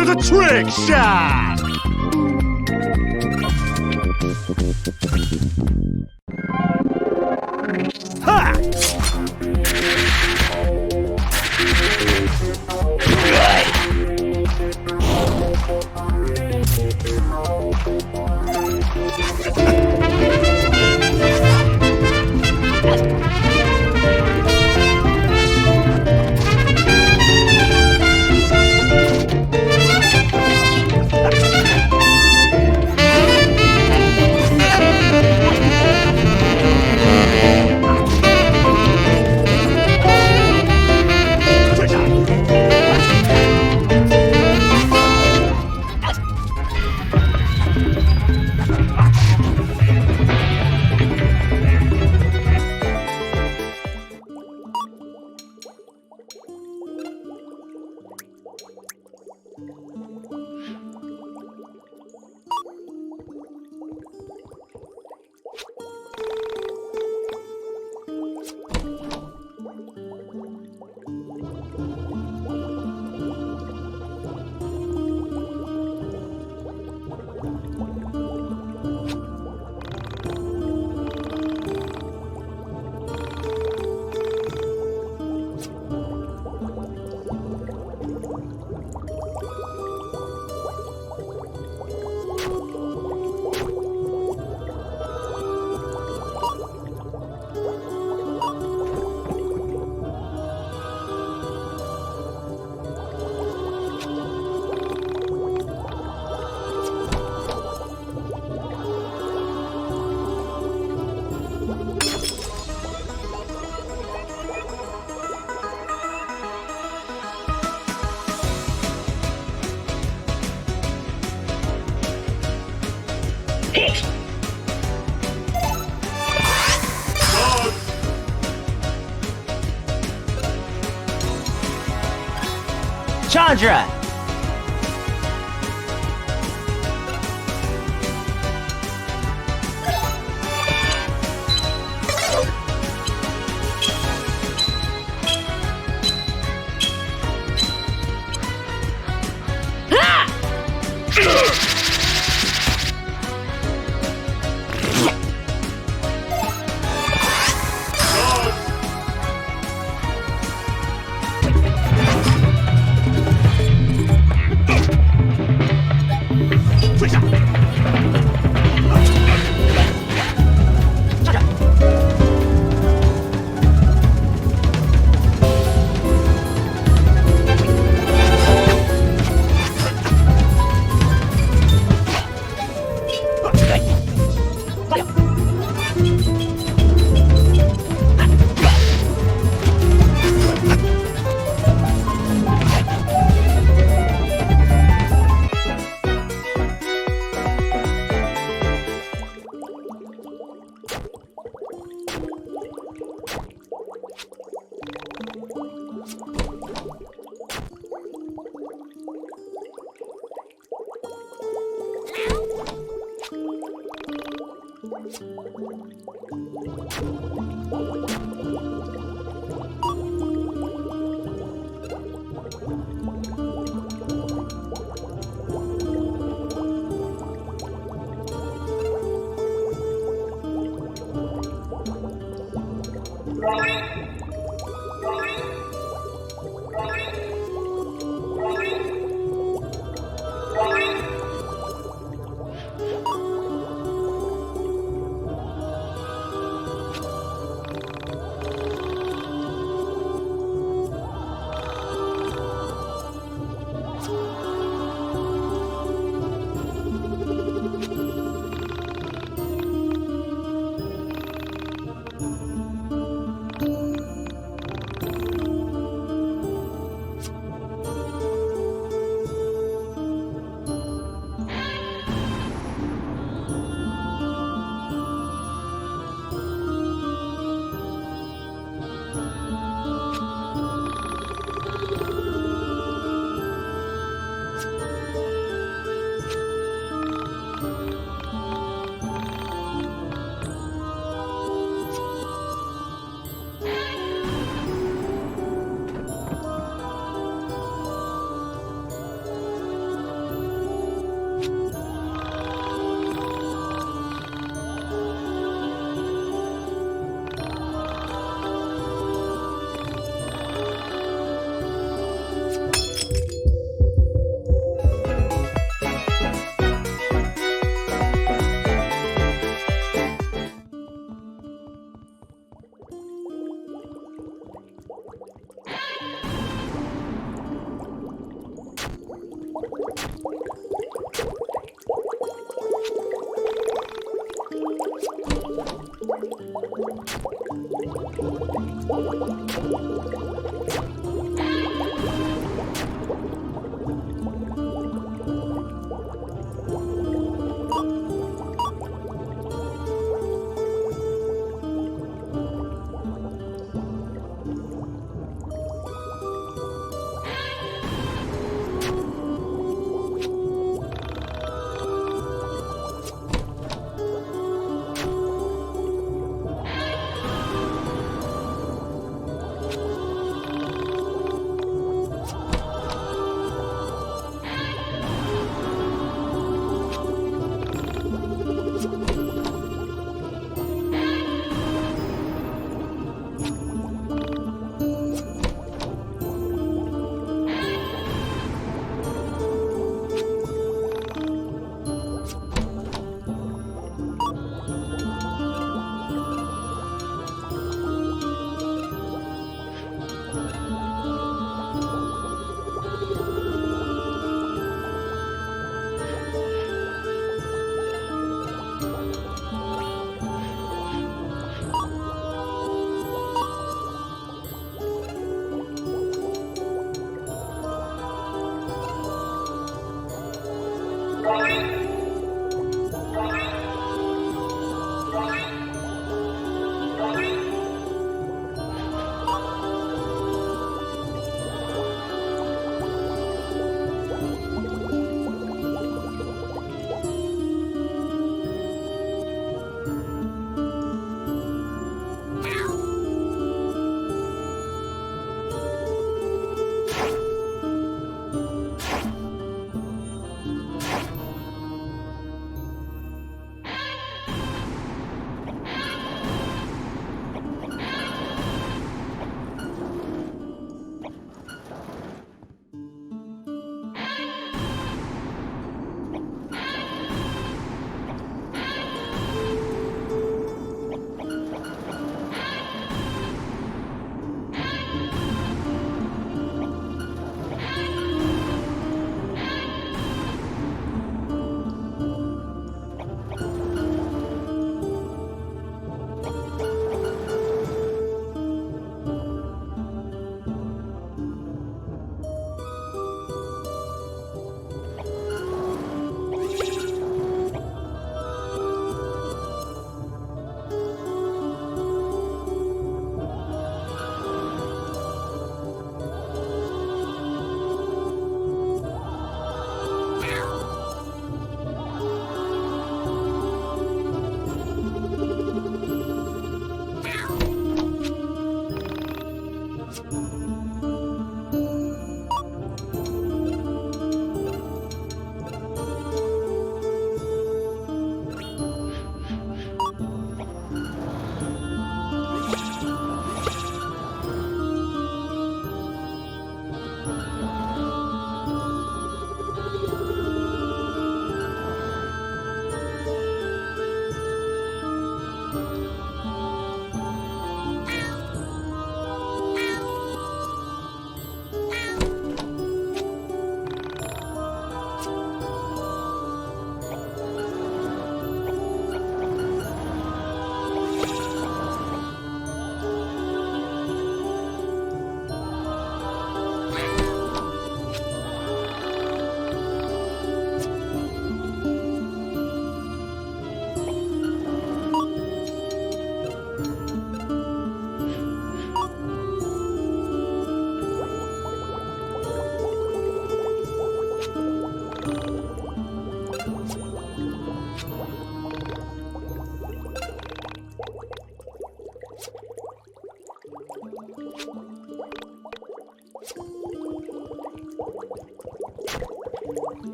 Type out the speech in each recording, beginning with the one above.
The trick shot! Ha! Chandra!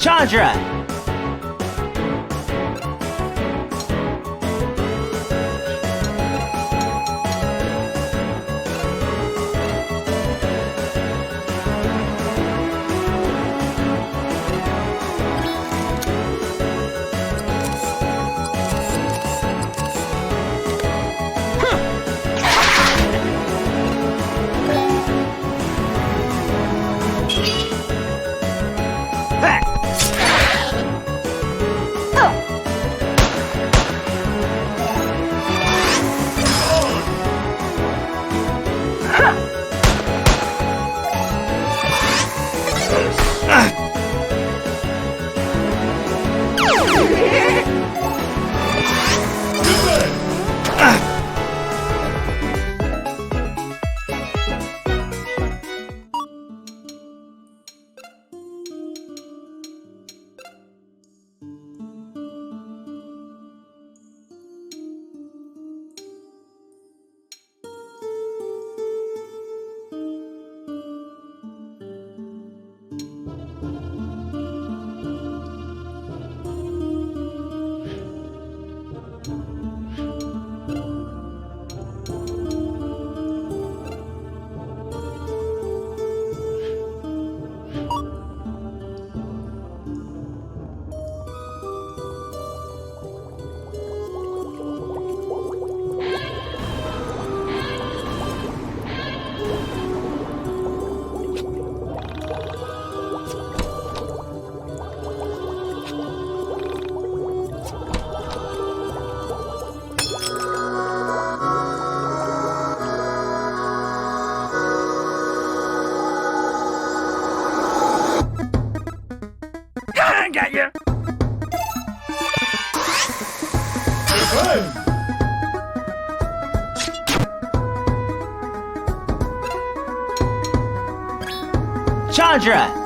Chandra! Got you! Chandra!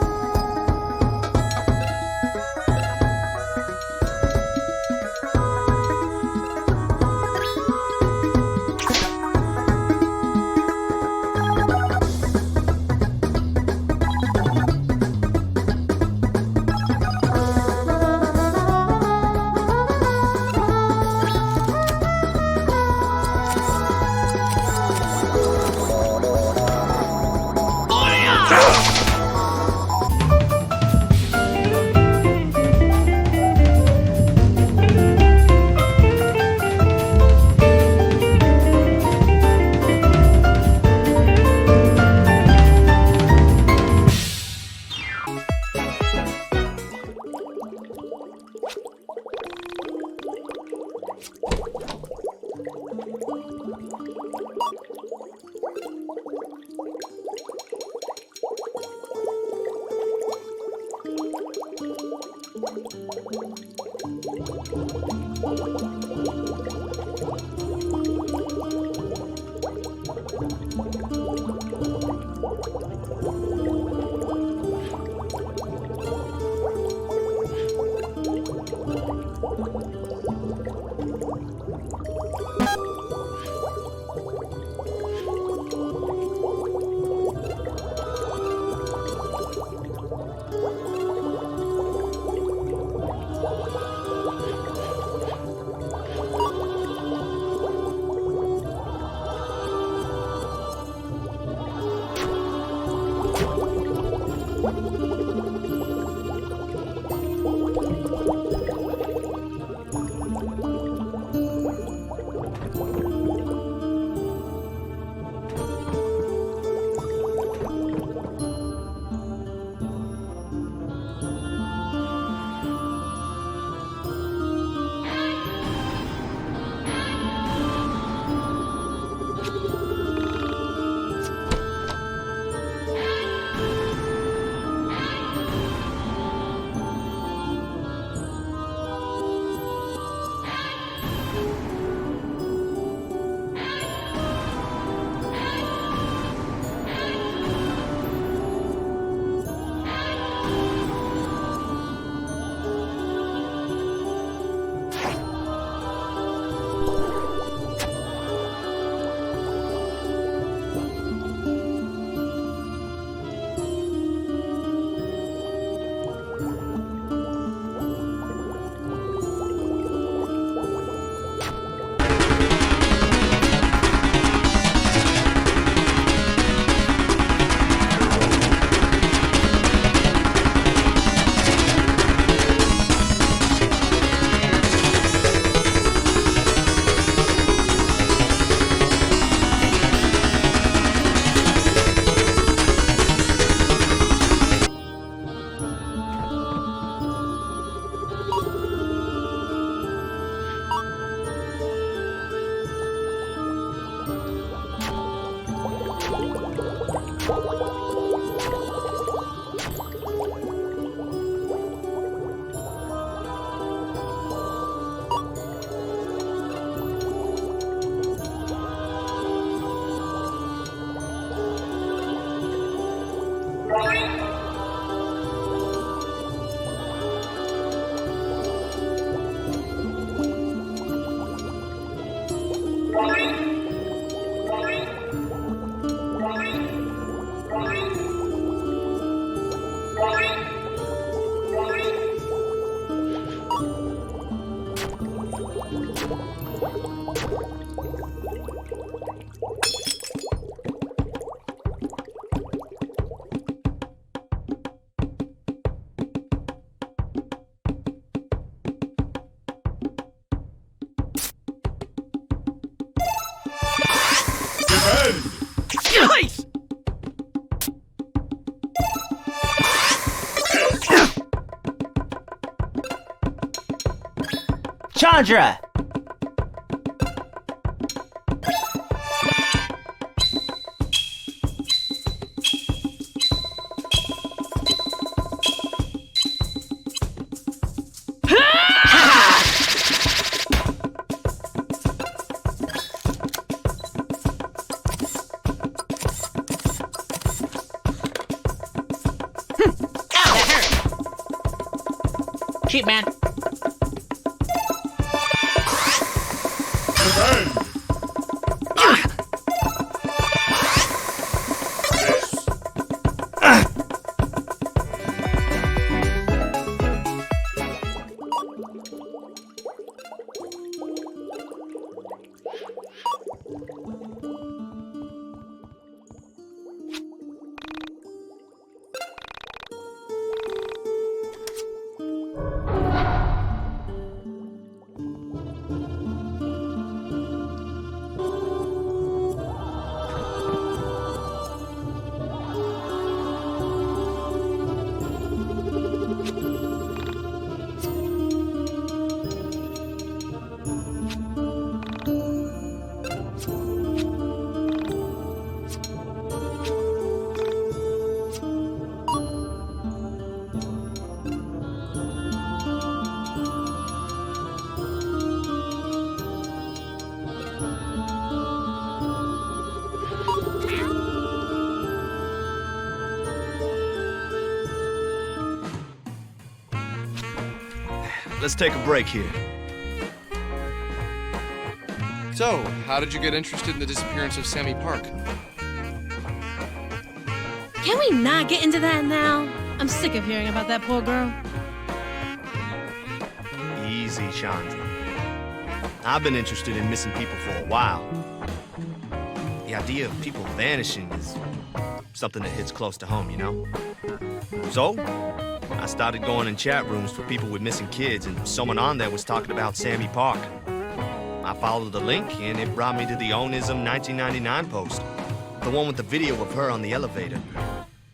Nice! Chandra! Cheap, man. Let's take a break here. So, how did you get interested in the disappearance of Sammy Park? Can we not get into that now? I'm sick of hearing about that poor girl. Easy, Chandra. I've been interested in missing people for a while. The idea of people vanishing is something that hits close to home, you know? So, I started going in chat rooms for people with missing kids, and someone on there was talking about Sammy Park. I followed the link, and it brought me to the Onism 1999 post. The one with the video of her on the elevator.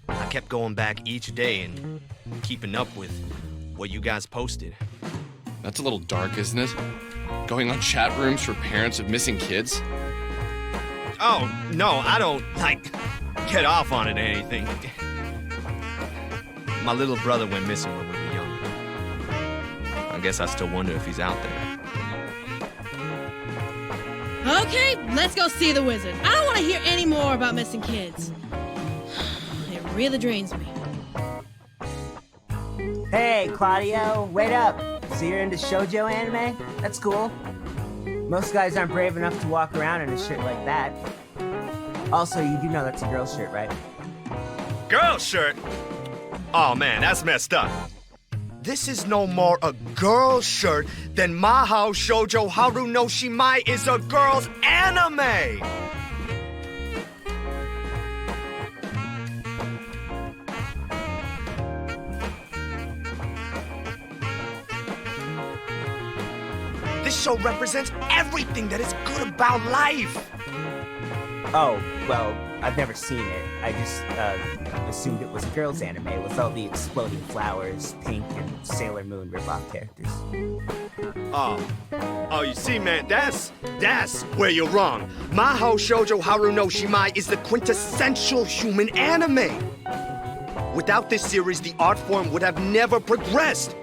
I kept going back each day and keeping up with what you guys posted. That's a little dark, isn't it? Going on chat rooms for parents of missing kids? Oh, no, I don't, get off on it or anything. My little brother went missing when we were young. I guess I still wonder if he's out there. Okay, let's go see the wizard. I don't want to hear any more about missing kids. It really drains me. Hey, Claudio, wait up. So you're into shoujo anime? That's cool. Most guys aren't brave enough to walk around in a shirt like that. Also, you do know that's a girl's shirt, right? Girl shirt? Oh man, that's messed up. This is no more a girl's shirt than Mahou Shoujo Haru no Shimai is a girl's anime! This show represents everything that is good about life! Oh, well, I've never seen it. I just, assumed it was a girl's anime with all the exploding flowers, pink, and Sailor Moon ripoff characters. Oh, you see, man, that's where you're wrong. Mahou Shoujo Haru no Shimai is the quintessential human anime. Without this series, the art form would have never progressed.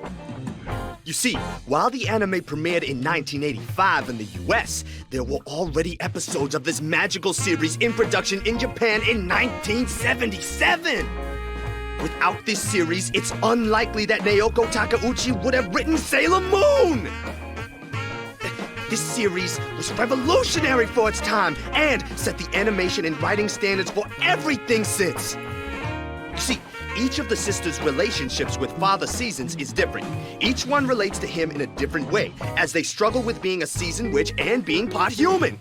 You see, while the anime premiered in 1985 in the US, there were already episodes of this magical series in production in Japan in 1977. Without this series, it's unlikely that Naoko Takeuchi would have written Sailor Moon! This series was revolutionary for its time and set the animation and writing standards for everything since. You see, each of the sisters' relationships with Father Seasons is different. Each one relates to him in a different way, as they struggle with being a seasoned witch and being part human.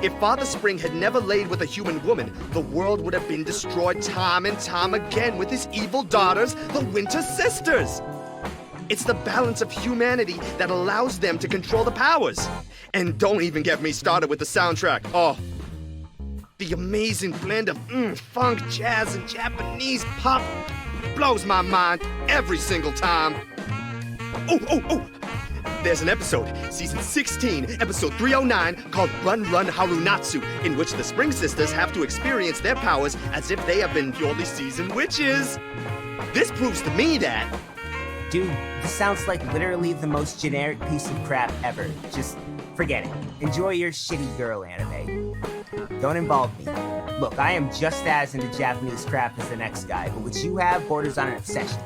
If Father Spring had never laid with a human woman, the world would have been destroyed time and time again with his evil daughters, the Winter Sisters. It's the balance of humanity that allows them to control the powers. And don't even get me started with the soundtrack. Oh, the amazing blend of funk, jazz, and Japanese pop blows my mind every single time. Oh! There's an episode, season 16, episode 309, called Run Run Harunatsu, in which the Spring Sisters have to experience their powers as if they have been purely seasoned witches. This proves to me that... Dude, this sounds like literally the most generic piece of crap ever. Just forget it. Enjoy your shitty girl anime. Don't involve me. Look, I am just as into Japanese crap as the next guy, but what you have borders on an obsession.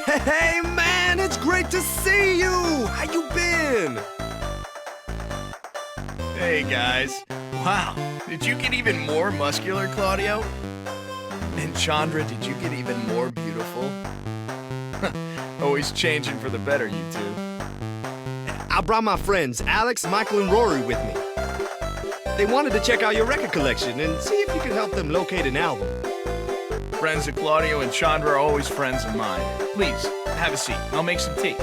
Hey, man, it's great to see you! How you been? Hey, guys. Wow, did you get even more muscular, Claudio? And Chandra, did you get even more beautiful? Always changing for the better, you two. I brought my friends, Alex, Michael, and Rory with me. They wanted to check out your record collection and see if you could help them locate an album. Friends of Claudio and Chandra are always friends of mine. Please, have a seat. I'll make some tea.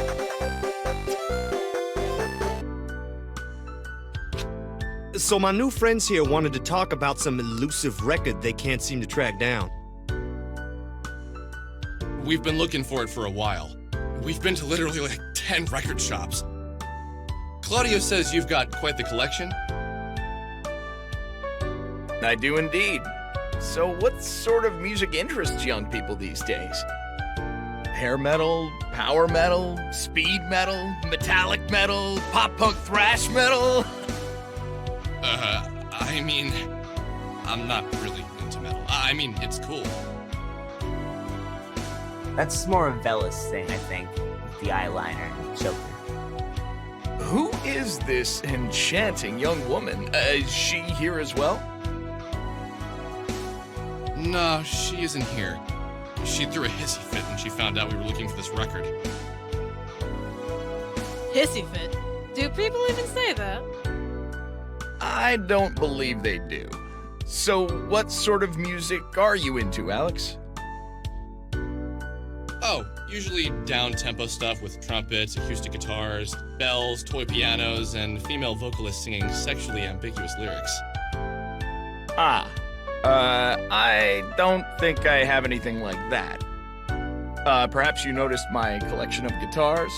So my new friends here wanted to talk about some elusive record they can't seem to track down. We've been looking for it for a while. We've been to literally like 10 record shops. Claudio says you've got quite the collection. I do indeed. So what sort of music interests young people these days? Hair metal, power metal, speed metal, metallic metal, pop-punk thrash metal? I mean, I'm not really into metal. I mean, it's cool. That's more a Velas thing, I think, with the eyeliner and choker. Who is this enchanting young woman? Is she here as well? No, she isn't here. She threw a hissy fit when she found out we were looking for this record. Hissy fit. Do people even say that? I don't believe they do. So what sort of music are you into, Alex? Oh, usually down-tempo stuff with trumpets, acoustic guitars, bells, toy pianos, and female vocalists singing sexually ambiguous lyrics. I don't think I have anything like that. Perhaps you noticed my collection of guitars?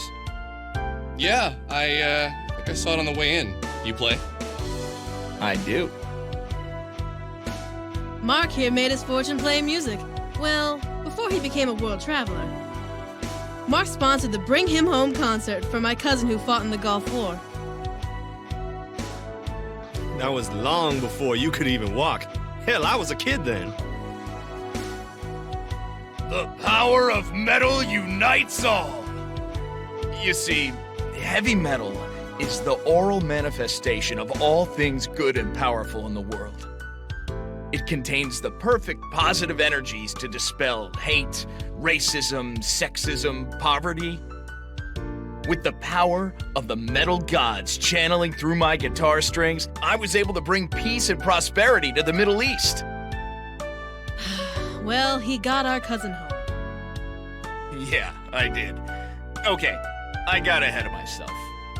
Yeah, I think I saw it on the way in. You play? I do. Mark here made his fortune playing music. Well, before he became a world traveler. Mark sponsored the Bring Him Home concert for my cousin who fought in the Gulf War. That was long before you could even walk. Hell, I was a kid then. The power of metal unites all. You see, heavy metal is the oral manifestation of all things good and powerful in the world. It contains the perfect positive energies to dispel hate, racism, sexism, poverty. With the power of the metal gods channeling through my guitar strings, I was able to bring peace and prosperity to the Middle East. Well, he got our cousin home. Yeah, I did. Okay, I got ahead of myself.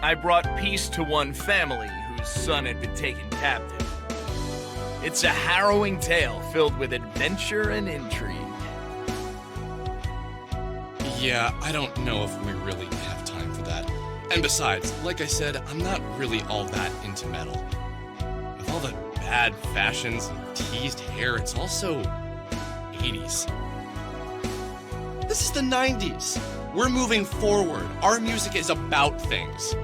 I brought peace to one family whose son had been taken captive. It's a harrowing tale filled with adventure and intrigue. Yeah, I don't know if we really have time for that. And besides, like I said, I'm not really all that into metal. With all the bad fashions and teased hair, it's also 80s. This is the 90s. We're moving forward. Our music is about things.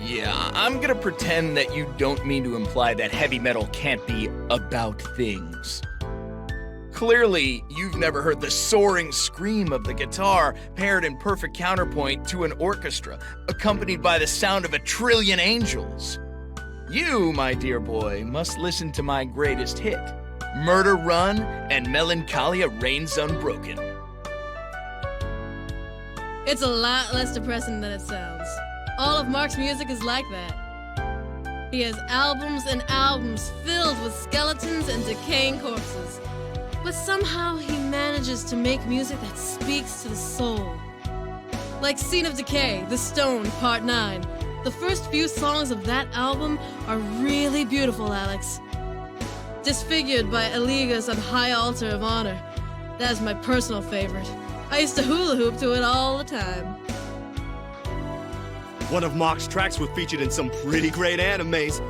Yeah, I'm gonna pretend that you don't mean to imply that heavy metal can't be about things. Clearly, you've never heard the soaring scream of the guitar paired in perfect counterpoint to an orchestra, accompanied by the sound of 1,000,000,000,000 angels. You, my dear boy, must listen to my greatest hit, Murder Run and Melancholia Reigns Unbroken. It's a lot less depressing than it sounds. All of Mark's music is like that. He has albums and albums filled with skeletons and decaying corpses. But somehow he manages to make music that speaks to the soul. Like Scene of Decay, The Stone, Part 9. The first few songs of that album are really beautiful, Alex. Disfigured by Eliga's on High Altar of Honor. That is my personal favorite. I used to hula hoop to it all the time. One of Mark's tracks were featured in some pretty great animes.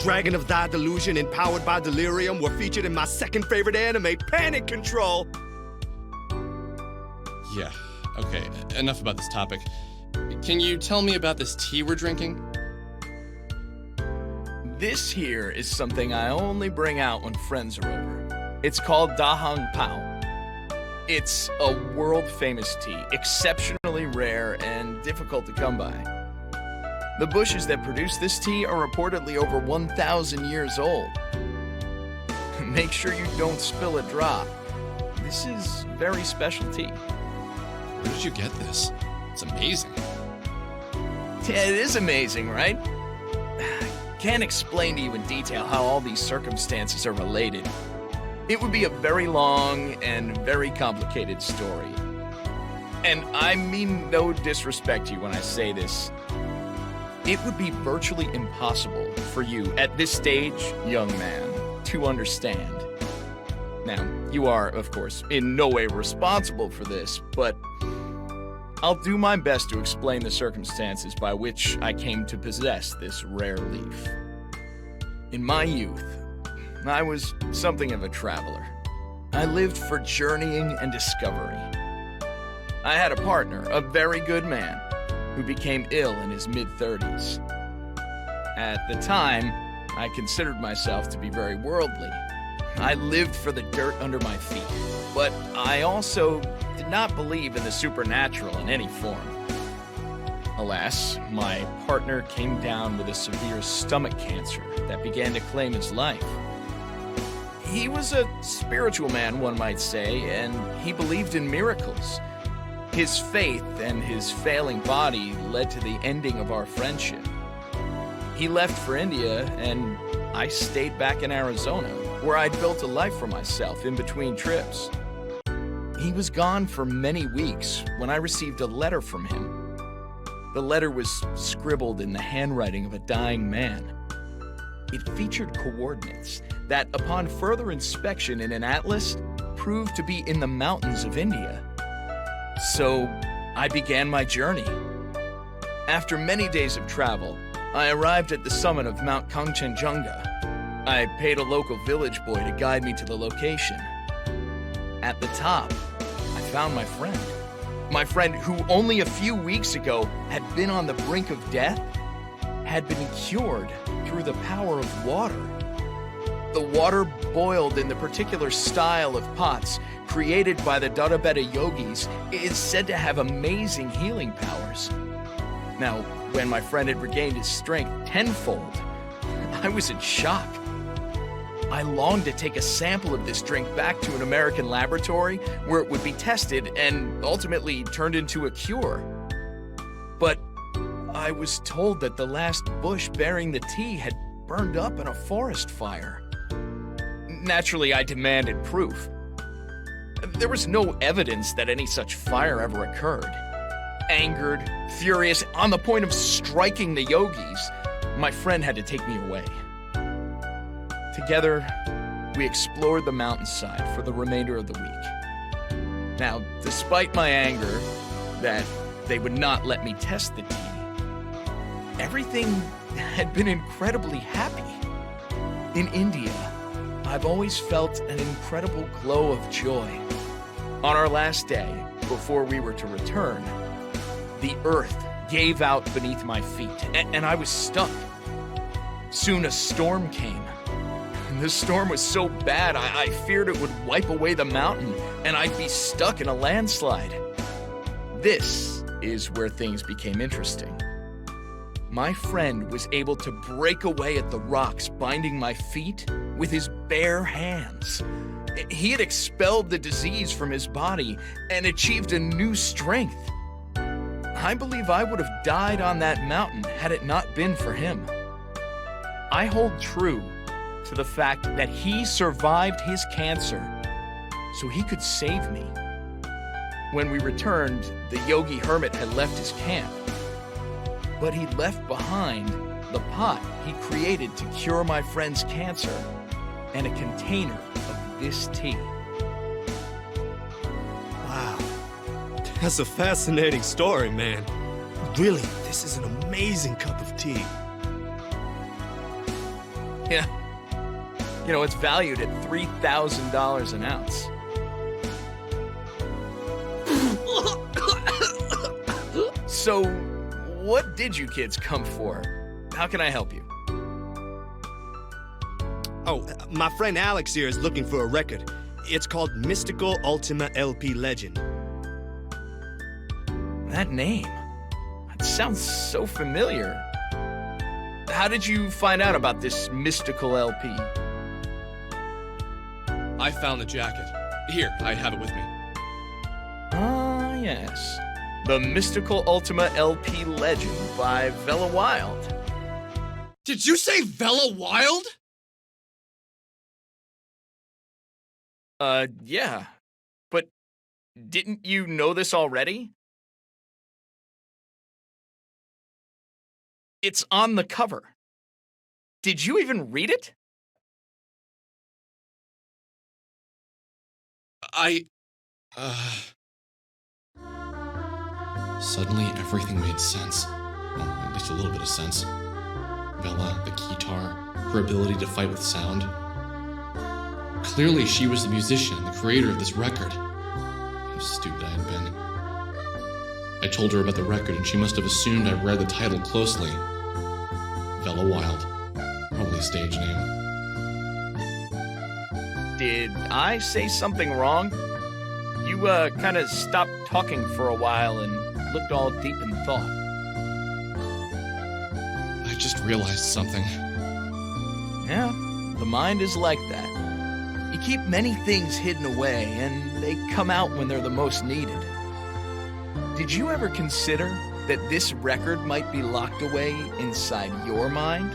Dragon of Thy Delusion and Powered by Delirium were featured in my second favorite anime, Panic Control. Yeah, okay, enough about this topic. Can you tell me about this tea we're drinking? This here is something I only bring out when friends are over. It's called Dahang Pao. It's a world-famous tea, exceptionally rare and difficult to come by. The bushes that produce this tea are reportedly over 1,000 years old. Make sure you don't spill a drop. This is very special tea. Where did you get this? It's amazing. Yeah, it is amazing, right? Can't explain to you in detail how all these circumstances are related. It would be a very long and very complicated story. And I mean no disrespect to you when I say this. It would be virtually impossible for you at this stage, young man, to understand. Now, you are, of course, in no way responsible for this, but I'll do my best to explain the circumstances by which I came to possess this rare leaf. In my youth, I was something of a traveler. I lived for journeying and discovery. I had a partner, a very good man, who became ill in his mid-30s. At the time, I considered myself to be very worldly. I lived for the dirt under my feet, but I also did not believe in the supernatural in any form. Alas, my partner came down with a severe stomach cancer that began to claim his life. He was a spiritual man, one might say, and he believed in miracles. His faith and his failing body led to the ending of our friendship. He left for India, and I stayed back in Arizona, where I'd built a life for myself in between trips. He was gone for many weeks when I received a letter from him. The letter was scribbled in the handwriting of a dying man. It featured coordinates that, upon further inspection in an atlas, proved to be in the mountains of India. So, I began my journey. After many days of travel, I arrived at the summit of Mount Kangchenjunga. I paid a local village boy to guide me to the location. At the top, I found my friend. My friend who only a few weeks ago had been on the brink of death, had been cured through the power of water. The water boiled in the particular style of pots created by the Dharabeta yogis is said to have amazing healing powers. Now, when my friend had regained his strength tenfold, I was in shock. I longed to take a sample of this drink back to an American laboratory where it would be tested and ultimately turned into a cure. But I was told that the last bush bearing the tea had burned up in a forest fire. Naturally, I demanded proof. There was no evidence that any such fire ever occurred. Angered, furious, on the point of striking the yogis, my friend had to take me away. Together, we explored the mountainside for the remainder of the week. Now, despite my anger that they would not let me test the tea, everything had been incredibly happy. In India, I've always felt an incredible glow of joy. On our last day, before we were to return, the earth gave out beneath my feet, and I was stuck. Soon a storm came. The storm was so bad, I feared it would wipe away the mountain, and I'd be stuck in a landslide. This is where things became interesting. My friend was able to break away at the rocks binding my feet with his bare hands. He had expelled the disease from his body and achieved a new strength. I believe I would have died on that mountain had it not been for him. I hold true to the fact that he survived his cancer so he could save me. When we returned, the yogi hermit had left his camp, but he left behind the pot he created to cure my friend's cancer and a container of this tea. Wow. That's a fascinating story, man. Really, this is an amazing cup of tea. Yeah. You know, it's valued at $3,000 an ounce. So, what did you kids come for? How can I help you? Oh, my friend Alex here is looking for a record. It's called Mystical Ultima LP Legend. That name. It sounds so familiar. How did you find out about this mystical LP? I found the jacket. Here, I have it with me. Ah, yes. The Mystical Ultima LP Legend by Vela Wild. Did you say Vela Wild? Yeah. But didn't you know this already? It's on the cover. Did you even read it? Suddenly, everything made sense. Well, at least a little bit of sense. Vela, the guitar, her ability to fight with sound. Clearly, she was the musician, the creator of this record. How stupid I had been. I told her about the record, and she must have assumed I read the title closely. Vela Wild. Probably a stage name. Did I say something wrong? You, kind of stopped talking for a while and looked all deep in thought. I just realized something. Yeah, the mind is like that. You keep many things hidden away, and they come out when they're the most needed. Did you ever consider that this record might be locked away inside your mind?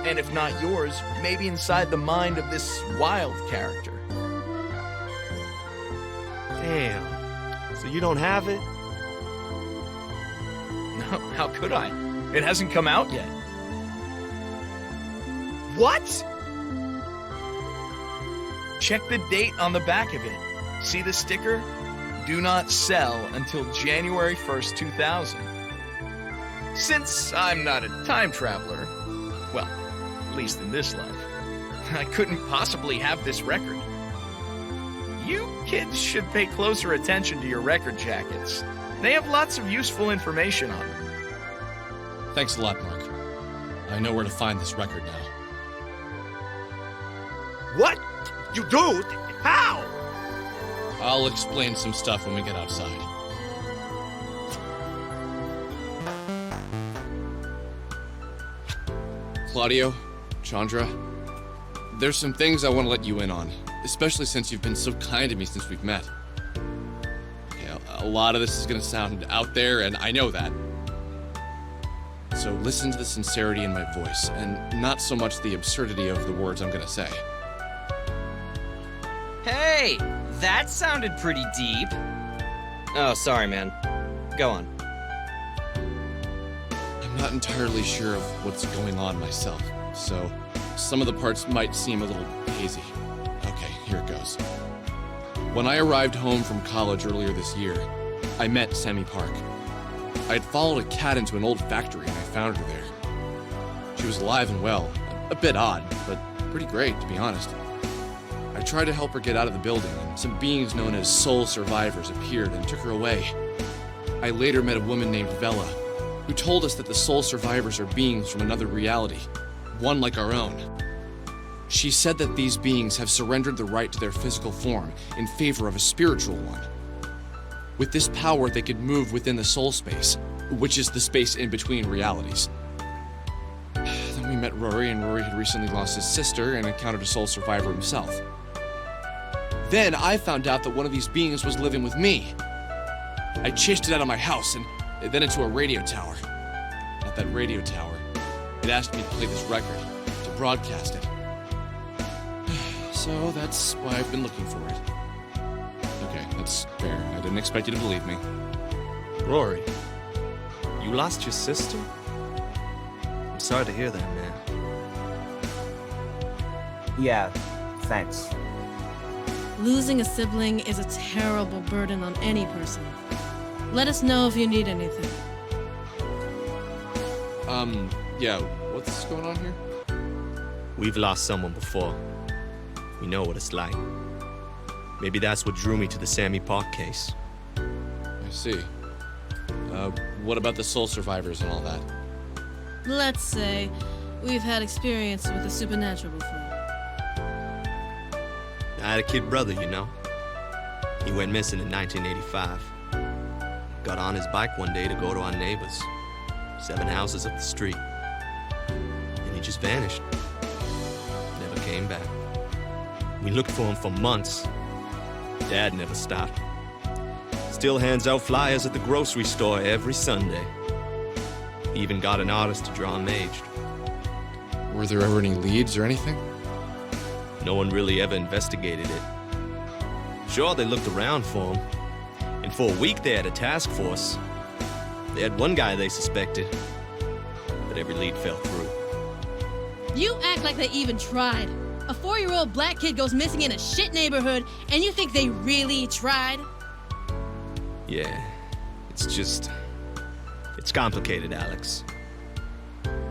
And if not yours, maybe inside the mind of this Wild character. Damn. So you don't have it? No, how could I? It hasn't come out yet. What? Check the date on the back of it. See the sticker? Do not sell until January 1st, 2000. Since I'm not a time traveler, well, at least in this life, I couldn't possibly have this record. You kids should pay closer attention to your record jackets. They have lots of useful information on them. Thanks a lot, Mark. I know where to find this record now. What? You do? How? I'll explain some stuff when we get outside. Claudio, Chandra, there's some things I want to let you in on, especially since you've been so kind to me since we've met. Yeah, a lot of this is going to sound out there, and I know that. So listen to the sincerity in my voice, and not so much the absurdity of the words I'm going to say. Hey, that sounded pretty deep. Oh, sorry, man. Go on. I'm not entirely sure of what's going on myself, so some of the parts might seem a little hazy. Okay, here it goes. When I arrived home from college earlier this year, I met Sammy Park. I had followed a cat into an old factory and I found her there. She was alive and well, a bit odd, but pretty great, to be honest. I tried to help her get out of the building, and some beings known as soul survivors appeared and took her away. I later met a woman named Vela, who told us that the soul survivors are beings from another reality, one like our own. She said that these beings have surrendered the right to their physical form in favor of a spiritual one. With this power, they could move within the soul space, which is the space in between realities. Then we met Rory, and Rory had recently lost his sister and encountered a soul survivor himself. Then I found out that one of these beings was living with me. I chased it out of my house and then into a radio tower. At that radio tower, it asked me to play this record, to broadcast it. So that's why I've been looking for it. Okay, that's fair. I didn't expect you to believe me. Rory, you lost your sister? I'm sorry to hear that, man. Yeah, thanks. Losing a sibling is a terrible burden on any person. Let us know if you need anything. Yeah, what's going on here? We've lost someone before. We know what it's like. Maybe that's what drew me to the Sammy Park case. I see. What about the soul survivors and all that? Let's say we've had experience with the supernatural before. I had a kid brother, you know. He went missing in 1985. Got on his bike one day to go to our neighbors, 7 houses up the street. And he just vanished. Never came back. We looked for him for months. Dad never stopped. Still hands out flyers at the grocery store every Sunday. He even got an artist to draw him aged. Were there ever any leads or anything? No one really ever investigated it. Sure, they looked around for him. And for a week they had a task force. They had one guy they suspected. But every lead fell through. You act like they even tried. A 4-year-old black kid goes missing in a shit neighborhood, and you think they really tried? Yeah, it's complicated, Alex.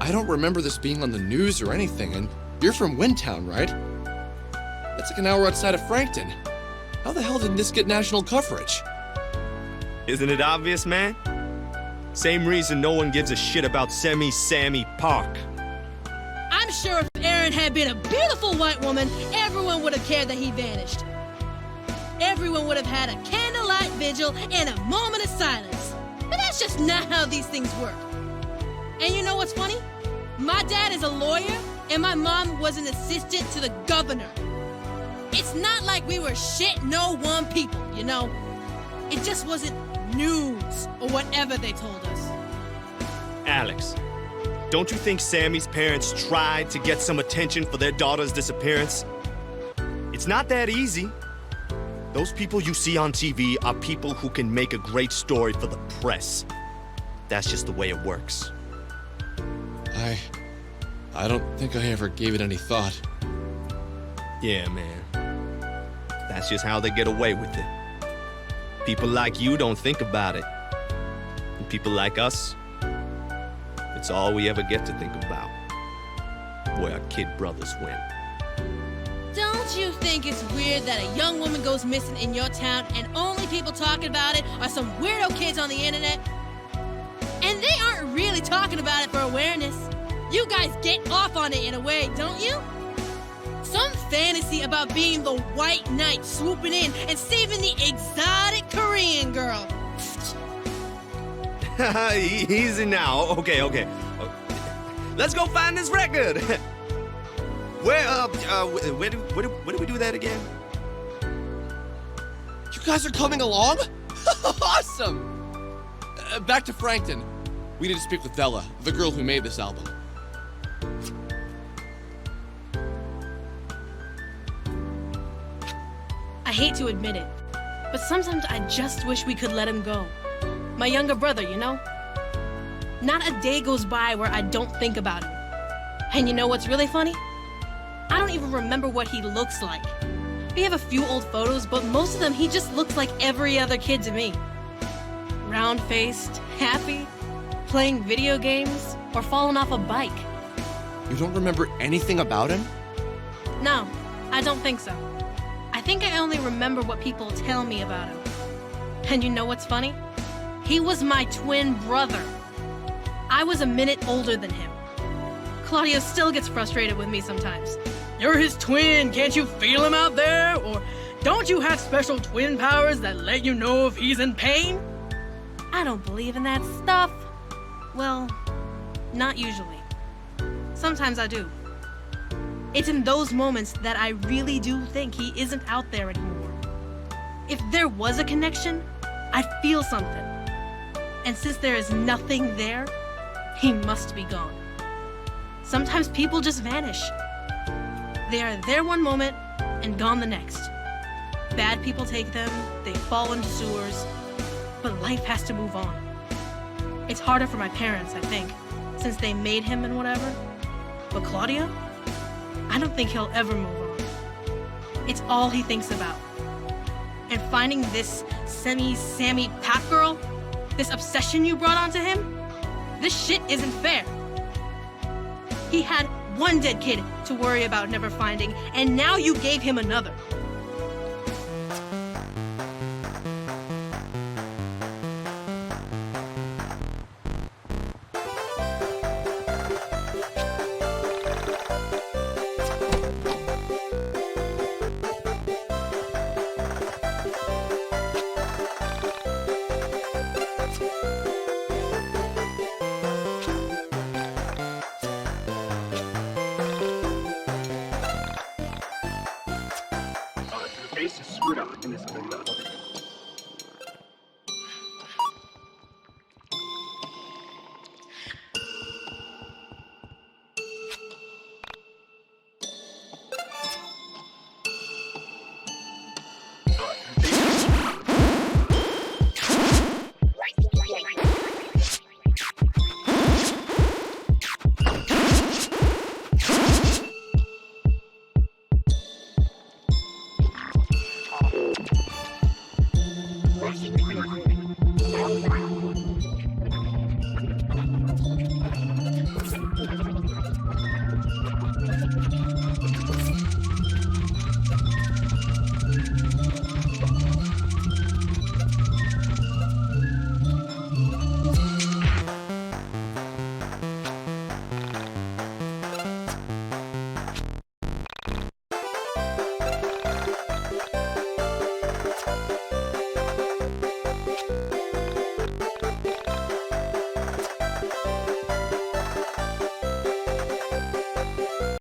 I don't remember this being on the news or anything, and you're from Windtown, right? That's like an hour outside of Frankton. How the hell did this get national coverage? Isn't it obvious, man? Same reason no one gives a shit about Sammy Park. I'm sure if Aaron had been a beautiful white woman, everyone would have cared that he vanished. Everyone would have had a candlelight vigil and a moment of silence. But that's just not how these things work. And you know what's funny? My dad is a lawyer, and my mom was an assistant to the governor. It's not like we were shit no one people, you know? It just wasn't news or whatever they told us. Alex, don't you think Sammy's parents tried to get some attention for their daughter's disappearance? It's not that easy. Those people you see on TV are people who can make a great story for the press. That's just the way it works. I don't think I ever gave it any thought. Yeah, man. That's just how they get away with it. People like you don't think about it. And people like us, it's all we ever get to think about. Where our kid brothers went. Don't you think it's weird that a young woman goes missing in your town and only people talking about it are some weirdo kids on the internet? And they aren't really talking about it for awareness. You guys get off on it in a way, don't you? Some fantasy about being the white knight swooping in and saving the exotic Korean girl. Easy now. Okay. Let's go find this record. Where do we do that again? You guys are coming along? Awesome! Back to Frankton. We need to speak with Bella, the girl who made this album. I hate to admit it, but sometimes I just wish we could let him go. My younger brother, you know? Not a day goes by where I don't think about him. And you know what's really funny? I don't even remember what he looks like. We have a few old photos, but most of them he just looks like every other kid to me. Round-faced, happy, playing video games, or falling off a bike. You don't remember anything about him? No, I don't think so. I think I only remember what people tell me about him. And you know what's funny? He was my twin brother. I was a minute older than him. Claudia still gets frustrated with me sometimes. You're his twin, can't you feel him out there? Or don't you have special twin powers that let you know if he's in pain? I don't believe in that stuff. Well, not usually. Sometimes I do. It's in those moments that I really do think he isn't out there anymore. If there was a connection, I'd feel something. And since there is nothing there, he must be gone. Sometimes people just vanish. They are there one moment and gone the next. Bad people take them, they fall into sewers, but life has to move on. It's harder for my parents, I think, since they made him and whatever. But Claudia? I don't think he'll ever move on. It's all he thinks about. And finding this Sammy Pap girl, this obsession you brought onto him, this shit isn't fair. He had one dead kid to worry about never finding, and now you gave him another.